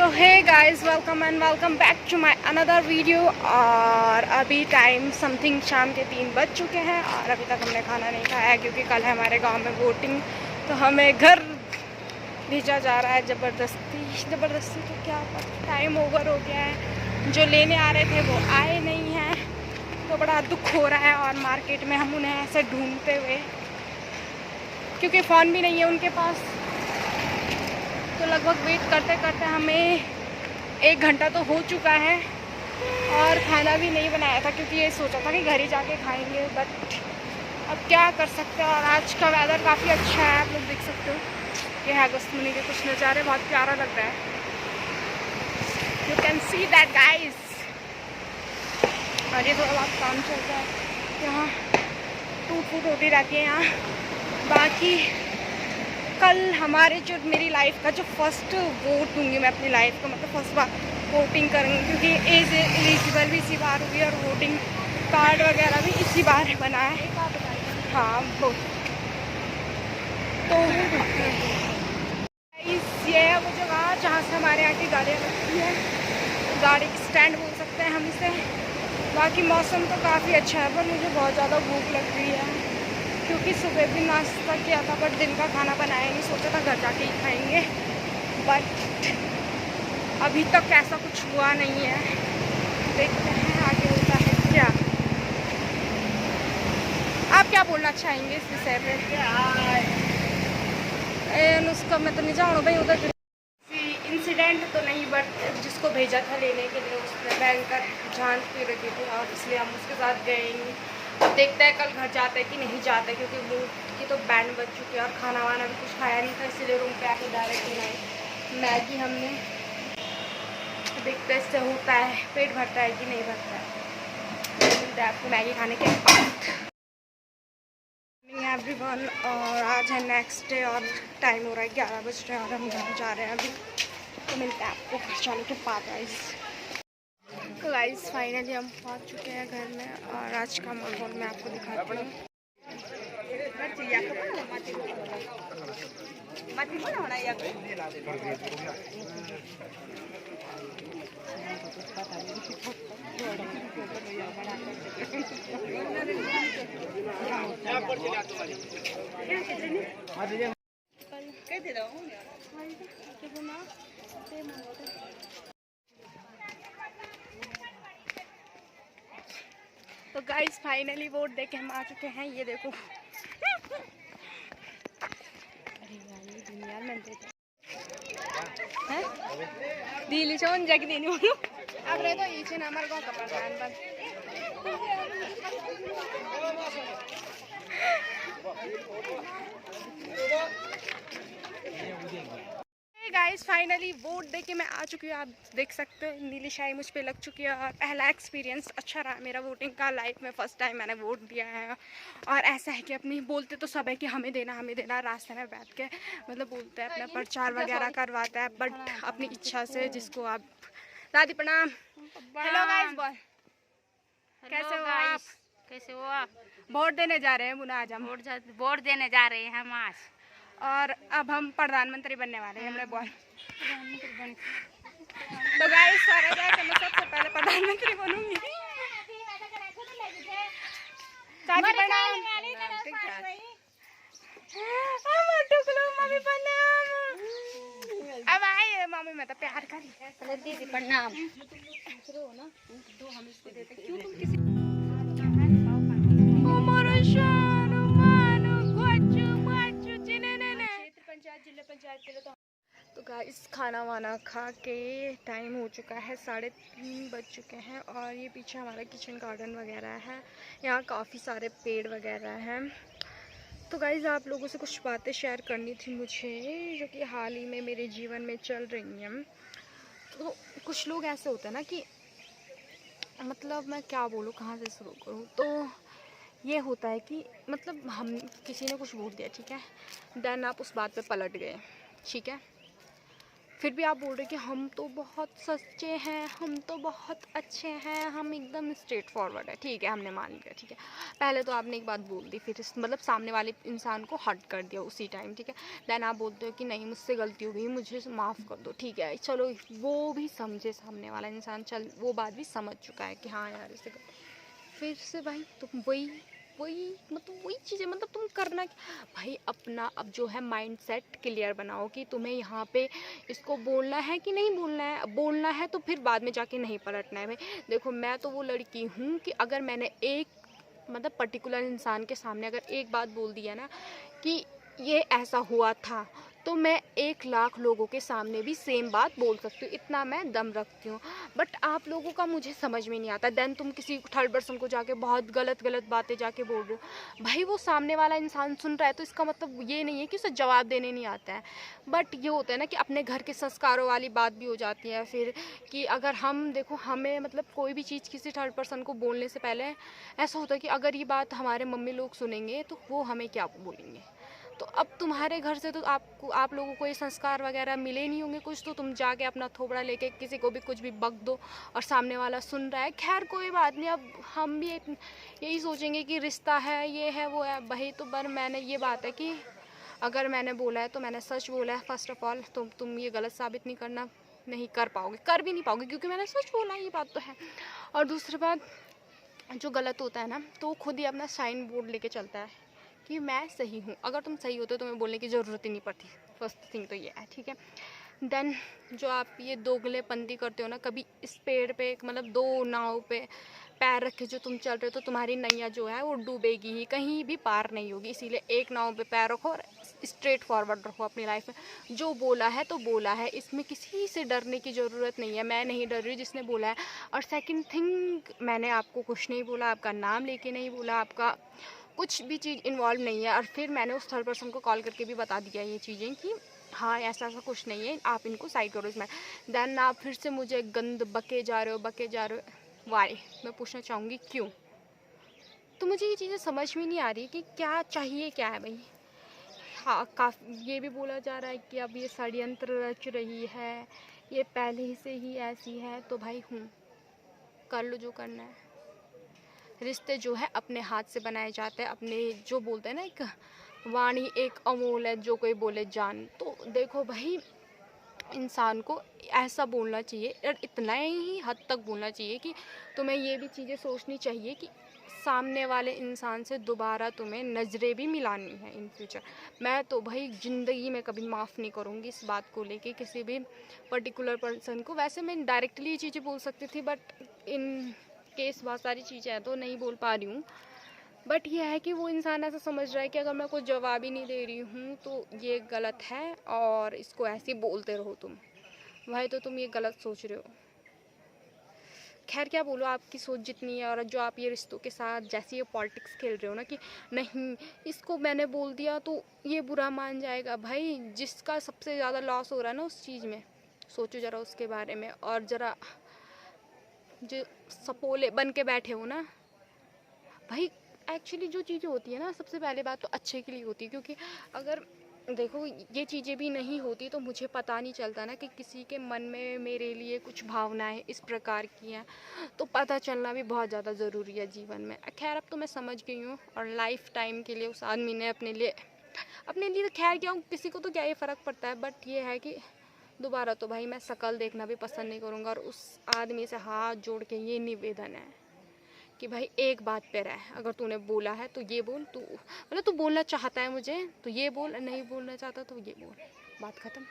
तो hey guys, welcome and welcome back to my another video. और अभी time something शाम के 3 बज चुके हैं और अभी तक हमने खाना नहीं खाया है क्योंकि कल है हमारे गांव में वोटिंग। तो हमें घर भेजा जा रहा है ज़बरदस्ती। तो क्या टाइम ओवर हो गया है, जो लेने आ रहे थे वो आए नहीं हैं, तो बड़ा दुख हो रहा है। और मार्केट में हम उन्हें ऐसे ढूंढते हुए, क्योंकि फ़ोन भी नहीं है उनके पास, तो लगभग वेट करते करते हमें 1 घंटा तो हो चुका है। और खाना भी नहीं बनाया था क्योंकि ये सोचा था कि घर ही जाके खाएंगे, बट अब क्या कर सकते हैं। और आज का वेदर काफ़ी अच्छा है, आप लोग देख सकते हो। ये है अगस्त मुनि के कुछ नज़ारे, बहुत प्यारा लग रहा है। You can see that guys. और ये थोड़ा बहुत काम चल रहा है यहाँ, टूट फूट होती रहती है यहाँ। बाकी कल हमारे जो मेरी लाइफ का जो फर्स्ट वोट दूंगी मैं अपनी लाइफ का, मतलब फर्स्ट बार वोटिंग करूँगी क्योंकि एज एलिजिबल भी इसी बार हुई और वोटिंग कार्ड वगैरह भी इसी बार बना है। हाँ वो तो ये है वो जगह जहाँ से हमारे यहाँ की गाड़ियाँ लगती है, गाड़ी की स्टैंड बोल सकते हैं हम इसे। बाकी मौसम तो काफ़ी अच्छा है, पर मुझे बहुत ज़्यादा भूख लग रही है क्योंकि सुबह भी नाश्ता किया था बट दिन का खाना बनाया नहीं, सोचा था घर जाके ही खाएंगे, बट अभी तक ऐसा कुछ हुआ नहीं है। देखते हैं आगे होता है क्या। आप क्या बोलना चाहेंगे इस विषय पे? उसका मैं तो नहीं जानूँ भाई, उधर इंसिडेंट तो नहीं, बट जिसको भेजा था लेने के लिए उसने भयंकर जांच की रखी थी और इसलिए हम उसके साथ गए नहीं। अब देखते हैं कल घर जाते हैं कि नहीं जाते, क्योंकि मूड की तो बैंड बज चुकी है और खाना वाना भी कुछ खाया नहीं था, इसलिए रूम पे आके डायरेक्ट बनाई मैगी हमने। देखते हैं इससे होता है, पेट भरता है कि नहीं भरता है। मिलते हैं आपको मैगी खाने के बाद। एवरीवन, और आज है नेक्स्ट डे और टाइम हो रहा है 11 बज रहे हैं और हम घर जा रहे हैं अभी। तो मिलते हैं आपको घर जाने के बाद गाइस। तो गाइस फाइनली हम पहुंच चुके हैं घर में और आज का माहौल मैं आपको दिखाती हूँ। तो गाइस फाइनली वोट देके हम आ चुके हैं, ये देखो। अरे यार ये दुनिया में दिल्ली से उन जगह देनी बोलो। अब रहे तो इचे ना हमारे गांव का प्रधान बन। गाइस फाइनली वोट देके मैं आ चुकी हूँ, आप देख सकते हो नीली शाही मुझ पे लग चुकी है। और पहला एक्सपीरियंस अच्छा रहा मेरा वोटिंग का, लाइफ में फर्स्ट टाइम मैंने वोट दिया है। और ऐसा है कि अपनी बोलते तो सब है कि हमें देना, रास्ते में बैठ के मतलब बोलते हैं, अपना प्रचार वगैरह करवाता है, बट अपनी इच्छा से जिसको आप। दादी प्रणाम। हेलो गाइस, बोल कैसे हो आप? कैसे हो आप? वोट देने जा रहे हैं मुना, आज हम वोट देने जा रहे हैं हम आज। और अब हम प्रधानमंत्री बनने वाले हैं, हमने बोल। तो गाइस सारा जाके मैं सबसे पहले प्रधानमंत्री बनूंगी। चाची प्रणाम। मम्मी प्रणाम। अब आए मम्मी, मैं तो प्यार करी। दीदी प्रणाम। तो गाइस खाना वाना खा के टाइम हो चुका है 3:30 बज चुके हैं और ये पीछे हमारा किचन गार्डन वगैरह है, यहाँ काफ़ी सारे पेड़ वगैरह हैं। तो गाइस आप लोगों से कुछ बातें शेयर करनी थी मुझे, जो कि हाल ही में मेरे जीवन में चल रही हैं। तो कुछ लोग ऐसे होते हैं ना कि मतलब मैं क्या बोलूँ, कहाँ से शुरू करूँ। तो ये होता है कि मतलब हम किसी ने कुछ बोल दिया, ठीक है, देन आप उस बात पे पलट गए, ठीक है, फिर भी आप बोल रहे कि हम तो बहुत सच्चे हैं, हम तो बहुत अच्छे हैं, हम एकदम स्ट्रेट फॉरवर्ड है। ठीक है, हमने मान लिया। ठीक है, पहले तो आपने एक बात बोल दी, फिर मतलब सामने वाले इंसान को हर्ट कर दिया उसी टाइम। ठीक है, देन आप बोलते हो कि नहीं मुझसे गलती हो गई, मुझे माफ़ कर दो। ठीक है, चलो वो भी समझे, सामने वाला इंसान चल वो बात भी समझ चुका है कि हाँ यार इसे फिर से भाई तुम वही वही मतलब वही चीज़ें, मतलब तुम करना भाई अपना अब जो है माइंड सेट क्लियर बनाओ कि तुम्हें यहाँ पे इसको बोलना है कि नहीं बोलना है। बोलना है तो फिर बाद में जाके नहीं पलटना है भाई। देखो मैं तो वो लड़की हूँ कि अगर मैंने एक मतलब पर्टिकुलर इंसान के सामने अगर एक बात बोल दी है ना कि ये ऐसा हुआ था, तो मैं 1 लाख लोगों के सामने भी सेम बात बोल सकती हूँ, इतना मैं दम रखती हूँ। बट आप लोगों का मुझे समझ में नहीं आता। देन तुम किसी थर्ड पर्सन को जाके बहुत गलत गलत बातें जाके बोल रहे हो। भाई वो सामने वाला इंसान सुन रहा है तो इसका मतलब ये नहीं है कि उसे जवाब देने नहीं आता है। बट ये होता है ना कि अपने घर के संस्कारों वाली बात भी हो जाती है फिर, कि अगर हम देखो हमें मतलब कोई भी चीज़ किसी थर्ड पर्सन को बोलने से पहले ऐसा होता है कि अगर ये बात हमारे मम्मी लोग सुनेंगे तो वो हमें क्या बोलेंगे। तो अब तुम्हारे घर से तो आप लोगों को ये संस्कार वगैरह मिले नहीं होंगे कुछ, तो तुम जाके अपना थोबड़ा लेके किसी को भी कुछ भी बक दो और सामने वाला सुन रहा है। खैर कोई बात नहीं, अब हम भी यही सोचेंगे कि रिश्ता है, ये है वो है भाई। तो पर मैंने ये बात है कि अगर मैंने बोला है तो मैंने सच बोला है फर्स्ट ऑफ ऑल। तो तुम ये गलत साबित नहीं कर पाओगे, कर भी नहीं पाओगे, क्योंकि मैंने सच बोला, ये बात तो है। और दूसरी बात, जो गलत होता है ना तो खुद ही अपना साइन बोर्ड लेके चलता है कि मैं सही हूँ। अगर तुम सही होते तो तुम्हें बोलने की ज़रूरत ही नहीं पड़ती। फर्स्ट थिंग तो ये है। ठीक है, देन जो आप ये दोगलेपंती करते हो ना, कभी इस पेड़ पे मतलब 2 नाव पे पैर रख के जो तुम चल रहे हो तो तुम्हारी नैया जो है वो डूबेगी ही, कहीं भी पार नहीं होगी। इसीलिए एक नाव पे पैर रखो और स्ट्रेट फॉरवर्ड रखो अपनी लाइफ में। जो बोला है तो बोला है, इसमें किसी से डरने की ज़रूरत नहीं है। मैं नहीं डर रही जिसने बोला है। और सेकंड थिंग, मैंने आपको कुछ नहीं बोला, आपका नाम लेके नहीं बोला, आपका कुछ भी चीज़ इन्वॉल्व नहीं है। और फिर मैंने उस थर्ड पर्सन को कॉल करके भी बता दिया ये चीज़ें कि हाँ ऐसा ऐसा कुछ नहीं है, आप इनको साइड करो इसमें। देन आप फिर से मुझे गंद बके जा रहे हो वाई। मैं पूछना चाहूँगी क्यों? तो मुझे ये चीज़ें समझ में नहीं आ रही कि क्या चाहिए क्या है भाई। हाँ, काफ़ी ये भी बोला जा रहा है कि अब ये षड्यंत्र रच रही है, ये पहले से ही ऐसी है। तो भाई कर लो जो करना है। रिश्ते जो है अपने हाथ से बनाए जाते हैं, अपने जो बोलते हैं ना एक वाणी एक अमोल है, जो कोई बोले जान। तो देखो भाई, इंसान को ऐसा बोलना चाहिए और इतना ही हद तक बोलना चाहिए कि तुम्हें ये भी चीज़ें सोचनी चाहिए कि सामने वाले इंसान से दोबारा तुम्हें नज़रें भी मिलानी है इन फ्यूचर। मैं तो भाई ज़िंदगी में कभी माफ़ नहीं करूँगी इस बात को लेके किसी भी पर्टिकुलर पर्सन को। वैसे मैं डायरेक्टली ये चीज़ें बोल सकती थी, बट इन केस बहुत सारी चीज़ें हैं तो नहीं बोल पा रही हूँ। बट ये है कि वो इंसान ऐसा समझ रहा है कि अगर मैं कुछ जवाब ही नहीं दे रही हूँ तो ये गलत है और इसको ऐसे ही बोलते रहो तुम। भाई तो तुम ये गलत सोच रहे हो। खैर क्या बोलो, आपकी सोच जितनी है। और जो आप ये रिश्तों के साथ जैसे ये पॉलिटिक्स खेल रहे हो ना कि नहीं इसको मैंने बोल दिया तो ये बुरा मान जाएगा। भाई जिसका सबसे ज़्यादा लॉस हो रहा है ना उस चीज़ में, सोचो ज़रा उसके बारे में। और ज़रा जो सपोले बन के बैठे हो ना भाई, एक्चुअली जो चीज़ें होती है ना सबसे पहले बात तो अच्छे के लिए होती है। क्योंकि अगर देखो ये चीज़ें भी नहीं होती तो मुझे पता नहीं चलता ना कि किसी के मन में मेरे लिए कुछ भावनाएं इस प्रकार की हैं। तो पता चलना भी बहुत ज़्यादा ज़रूरी है जीवन में। खैर अब तो मैं समझ गई हूँ और लाइफ टाइम के लिए उस आदमी ने अपने लिए तो खैर क्या किसी को तो क्या ही फ़र्क पड़ता है। बट ये है कि दोबारा तो भाई मैं शक्ल देखना भी पसंद नहीं करूँगा। और उस आदमी से हाथ जोड़ के ये निवेदन है कि भाई एक बात पे रह, अगर तूने बोला है तो ये बोल। तू मतलब तू बोलना चाहता है मुझे तो ये बोल, नहीं बोलना चाहता तो ये बोल, बात ख़त्म।